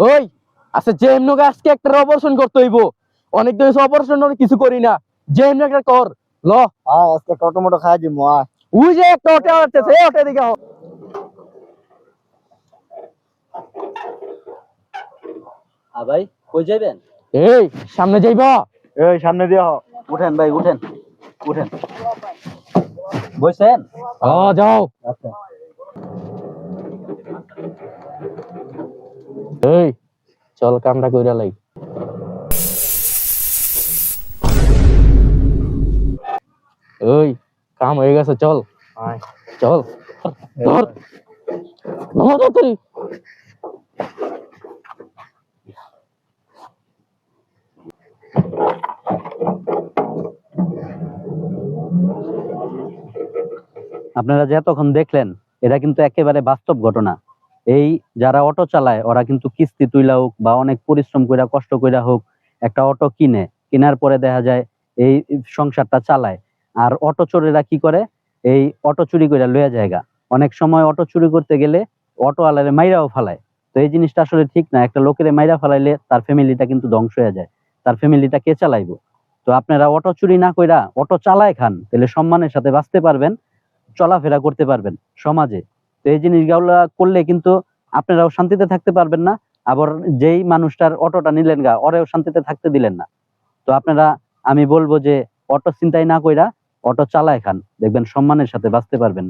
ওই আচ্ছা যে এমনি আজকে একটা অপারেশন করতে হইব। অনেক দিন অপারেশন কিছু করি না, যে এমনি একটা কর। ল আজকে টোটো মোটো খাই দিব ওই যে একটা অটো আসতেছে, অটো দিকে আও। ভাই কই যাইবেন? এই সামনে যাইবা। এই সামনে দিয়ে উঠেন ভাই, উঠেন উঠেন। বসেন। যাও। আচ্ছা এই চল কামটা কইরা লাই। ওই কাম হয়ে গেছে, চল চল ধর ধর তাড়াতাড়ি। আপনারা যে এতক্ষণ দেখলেন এটা কিন্তু একেবারে বাস্তব ঘটনা। এই যারা অটো চালায় ওরা কিন্তু কিস্তি তুইলা হোক বা অনেক পরিশ্রম কইরা কষ্ট কইরা হোক একটা অটো কিনে, কেনার পরে দেখা যায় এই সংসারটা চালায়। আর অটো চোরেরা কি করে, এই অটো চুরি কইরা লইয়া জায়গা। অনেক সময় অটো চুরি করতে গেলে অটো আলারে মাইরাও ফালায়। তো এই জিনিসটা আসলে ঠিক না। একটা লোকের মাইরা ফালাইলে তার ফ্যামিলিটা কিন্তু ধ্বংস হয়ে যায়। তার ফ্যামিলিটা কে চালাইবো? তো আপনারা অটো চুরি না কইরা অটো চালায় খান, তাহলে সম্মানের সাথে বাঁচতে পারবেন, চলাফেরা করতে পারবেন সমাজে। তো এই জিনিসগুলো করলে কিন্তু আপনারাও শান্তিতে থাকতে পারবেন না, আবার যেই মানুষটার অটোটা নিলেন গা ওরেও শান্তিতে থাকতে দিলেন না। তো আপনারা, আমি বলবো যে অটো চিন্তাই না কইরা অটো চালায় খান, দেখবেন সম্মানের সাথে বাঁচতে পারবেন।